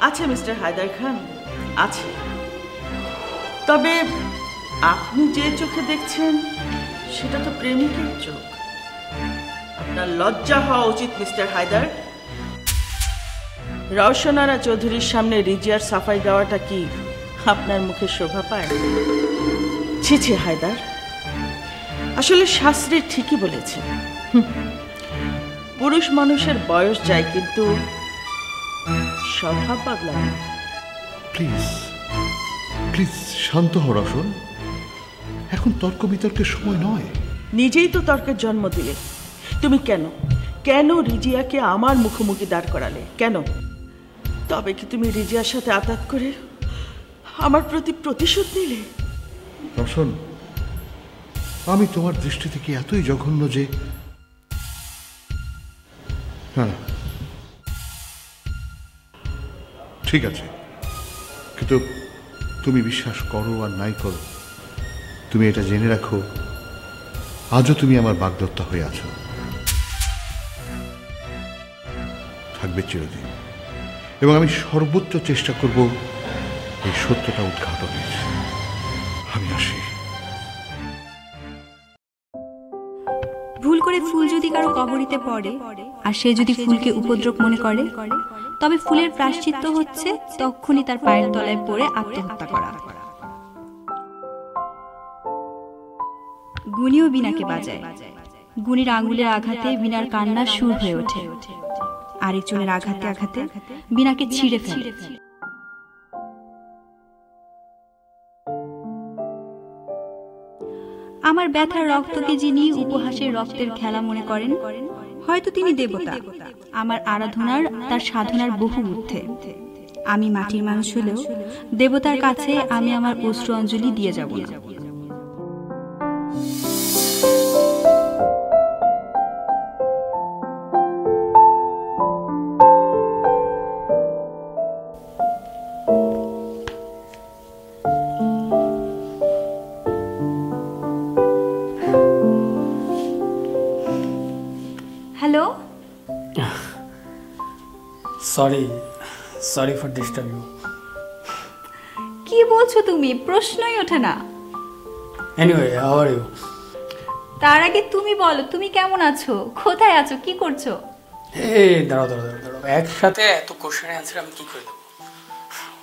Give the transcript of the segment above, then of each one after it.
আছে মিস্টার হায়দার খান, আছে। তবে আপনি যে চোখে দেখছেন সেটা তো প্রেমিকের চোখ। আপনার লজ্জা হওয়া উচিত মিস্টার হায়দার। রওশন আরা চৌধুরীর সামনে রিজিয়ার সাফাই দেওয়াটা কি আপনার মুখে শোভা পায়? ছি ছি হায়দার, আসলে শাস্ত্রী ঠিকই বলেছে, পুরুষ মানুষের বয়স যায় কিন্তু স্বভাব বদলায় না। প্লিজ প্লিজ শান্ত হও রওশন, এখন তর্ক বিতর্কের সময় নয়। নিজেই তো তর্কের জন্ম দিলে। তুমি কেন কেন রিজিয়াকে আমার মুখোমুখি দাঁড় করালে? কেন? তবে কি তুমি রিজিয়ার সাথে আঘাত করে আমার প্রতি প্রতিশোধ নিলে? রওশন, আমি তোমার দৃষ্টি থেকে এতই জঘন্য যে না না, ঠিক আছে, কিন্তু তুমি বিশ্বাস করো আর নাই করো, তুমি এটা জেনে রাখো, আজও তুমি আমার বাগদত্তা হয়ে আছো, থাকবে চিরদিন। এবং আমি সর্বোচ্চ চেষ্টা করব এই সত্যটা উদ্ঘাটনের। আমি আসি। ভুল করে ফুল যদি কারো কবরিতে পড়ে আর সে যদি ফুলকে উপদ্রব মনে করে, তবে ফুলের প্রায়শ্চিত্ত হচ্ছে তখনই তার পায়ের তলায় পড়ে আত্মহত্যা করা। গুনিও বীণাকে বাজায়, গুনির আঙ্গুলের আঘাতে বীণার কান্নার সুর হয়ে ওঠে, আরেকজনের আঘাতে আঘাতে বীণাকে ছিঁড়ে ফেলে। আমার ব্যথার রক্তকে যিনি উপহাসের রক্তের খেলা মনে করেন, হয়তো তিনি দেবতা, আমার আরাধনার তার সাধনার বহু ঊর্ধ্বে। আমি মাটির মানুষ হলেও দেবতার কাছে আমি আমার অশ্রু অঞ্জলি দিয়ে যাব না। Hello, sorry for disturb you. কি বলছো তুমি? প্রশ্নই ওঠে না। Anyway, how are you? তার আগে তুমি বলো, তুমি কেমন আছো, কোথায় আছো, কি করছো? দাঁড়াও, একসাথে এত কোশ্চেনের অ্যান্সার আমি কি করে দেবো?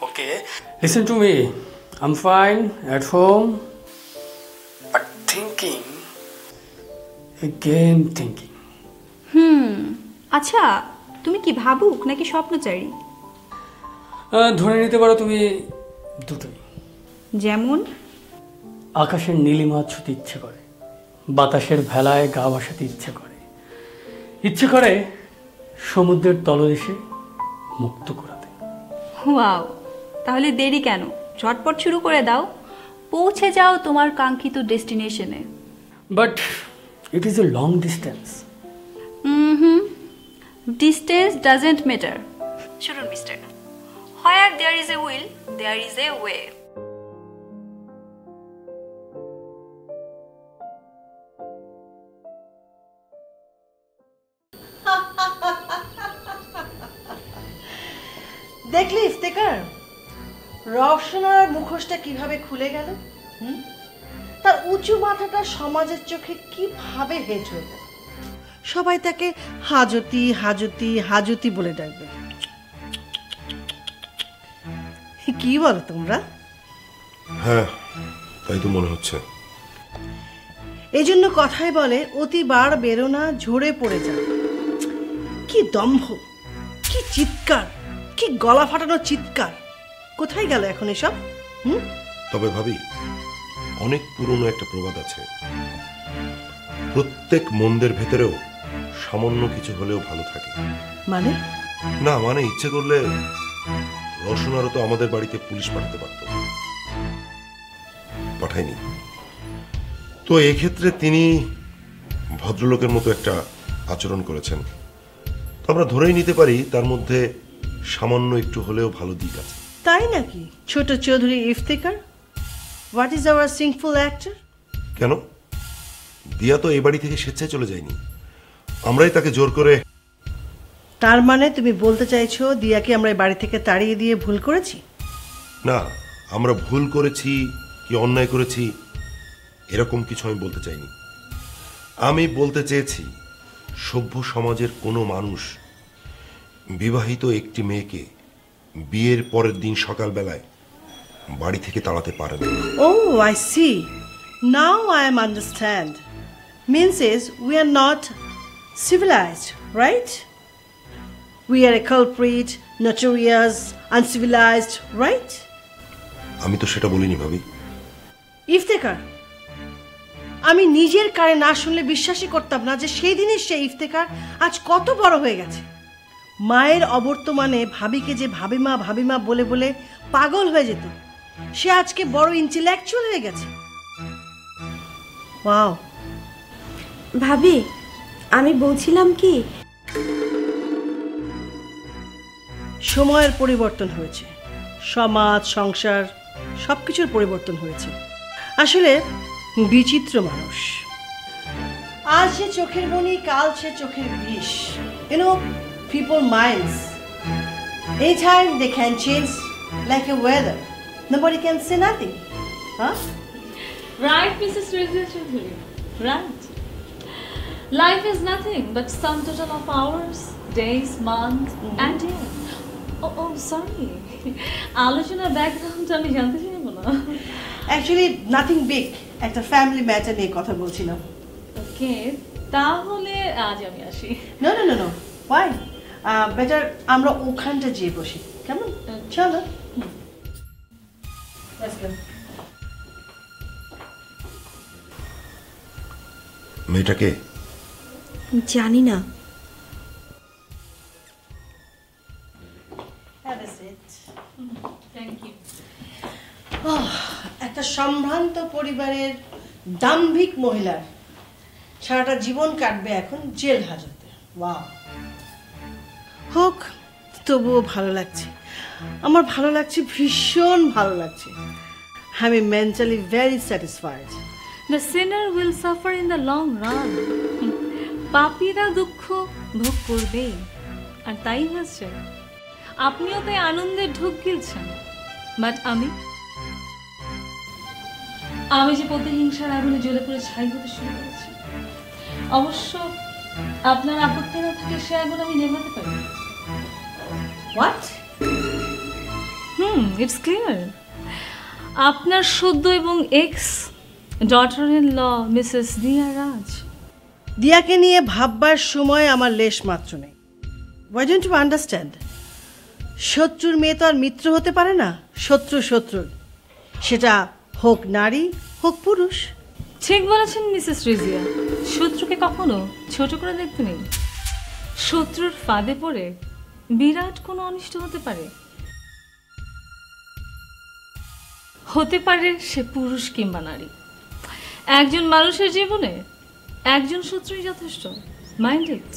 Okay, listen to me, I am fine at home, but thinking, again thinking. আচ্ছা, তুমি কি ভাবুক নাকি স্বপ্নচারী? ধরে নিতে পারো তুমি দুটোই। যেমন? আকাশের নীলিমা ছুতে ইচ্ছে করে, বাতাসের ভেলায় গা ভাসাতে ইচ্ছে করে সমুদ্রের তলদেশে মুক্ত করাতে। ওয়াও, তাহলে দেরি কেন? ঝটপট শুরু করে দাও, পৌঁছে যাও তোমার কাঙ্ক্ষিত ডেস্টিনেশনে। But it is a long distance. Distance doesn't matter. শুনুন mister, where there is a will, there is a way. দেখলি ইফতেখার, রওশনার মুখোশটা কিভাবে খুলে গেল? তার উঁচু মাথাটা সমাজের চোখে কিভাবে হেট হয়ে গেল। সবাই তাকে হাজতি হাজতি হাজতি বলে ডাকবে। কি বলো তোমরা? হ্যাঁ, তাই তো মনে হচ্ছে। এই জন্য কথাই বলে, অতিবার বেরো না, ঝরে পড়ে যাও। কি দম্ভ, কি চিৎকার, কি গলা ফাটানো চিৎকার! কোথায় গেল এখন এসব? তবে ভাবি, অনেক পুরনো একটা প্রবাদ আছে, প্রত্যেক মন্দের ভেতরেও সামান্য কিছু হলেও ভালো থাকে। মানে? না মানে, ইচ্ছে করলে রওশনারও তো আমাদের বাড়িতে পুলিশ পাঠাতে পারত, পাঠায়নি। তো এক্ষেত্রে তিনি ভদ্রলোকের মতো একটা আচরণ করেছেন। তো আমরা ধরেই নিতে পারি তার মধ্যে সামান্য একটু হলেও ভালো দিক আছে। তাই নাকি ছোট Chowdhury Iftekhar? What is our sinful actor? কেন? দিয়া তো এই বাড়ি থেকে স্বেচ্ছায় চলে যায়নি, আমরাই তাকে জোর করে তার মানে তুমি বলতে চাইছো দিয়াকে আমরা এই বাড়ি থেকে তাড়িয়ে দিয়ে ভুল করেছি? না, আমরা ভুল করেছি কি অন্যায় করেছি এরকম কিছু আমি বলতে চাইনি। আমি বলতে চেয়েছি সভ্য সমাজের কোনো মানুষ বিবাহিত একটি মেয়েকে বিয়ের পরের দিন সকালবেলায় বাড়ি থেকে তাড়াতে পারে না। Oh, I see. Now I am understand. Means is we are not civilized, right? We are a culprit, notorious, uncivilized, right? আমি তো সেটা বলিনি ভাবি। ইফতেখার, আমি নিজের কানে না শুনলে বিশ্বাসই করতাম না যে সেই দিনের সেই ইফতেখার আজ কত বড় হয়ে গেছে। মায়ের অবর্তমানে ভাবিকে যে ভাবিমা বলে বলে পাগল হয়ে যেত, সে আজকে বড় ইন্টেলেকচুয়াল হয়ে গেছে। ওয়াও। ভাবি, আমি বলছিলাম কি, সময়ের পরিবর্তন হয়েছে, সমাজ সংসার সবকিছুর পরিবর্তন হয়েছে। আসলে বিচিত্র মানুষ, আজ সে চোখের মনি, কাল সে চোখের বিষ। People minds anytime they can change like a weather. Nobody can say nothing, huh? Right, Mrs. Rizia Choudhury. Right. Life is nothing but sum total of hours, days, months, and years. Oh, sorry. আলোচনার background আমি জানতে চাইবো না। Actually nothing big, একটা family matter নিয়ে কথা বলছিলাম। ওকে, তাহলে আজ আমি আসি। No. Why? বেটার আমরা ওখানটা যেয়ে বসি, কেমন? চলো। মেয়েটাকে জানি না। Thank you. একটা সম্ভ্রান্ত পরিবারের দাম্ভিক মহিলার সারাটা জীবন কাটবে এখন জেল হাজতে। ওয়াও। হোক, তবুও ভালো লাগছে, আমার ভালো লাগছে, ভীষণ ভালো লাগছে। I am mentally very satisfied. The sinner will suffer in the long run. পাপীরা দুঃখ ভোগ করবে, আর তাই হচ্ছে। আপনিও তাই আনন্দের ঢোক গিলছেন, বাট আমি যে প্রতিহিংসার আগুনে জ্বলে পড়ে ছাই হতে শুরু করেছি। অবশ্য আপনার আপত্তি না থাকলে সে আগুন আমি নেভাতে পারি। হোয়াট? It's clear. আপনার সদ্য এবং ex daughter in law Mrs Diya Raj. দিয়াকে নিয়ে ভাববার সময় আমার লেশ মাত্র নেই। Why don't you understand? শত্রুর মেয়ে তো আর মিত্র হতে পারে না। শত্রু, সেটা হোক নারী হোক পুরুষ। ঠিক বলেছেন মিসেস রিজিয়া, শত্রুকে কখনো ছোট করে দেখতে নেই। শত্রুর ফাঁদে পড়ে বিরাট কোনো অনিষ্ট হতে পারে সে পুরুষ কিংবা নারী। একজন মানুষের জীবনে একজন শত্রুই যথেষ্ট। Mind it.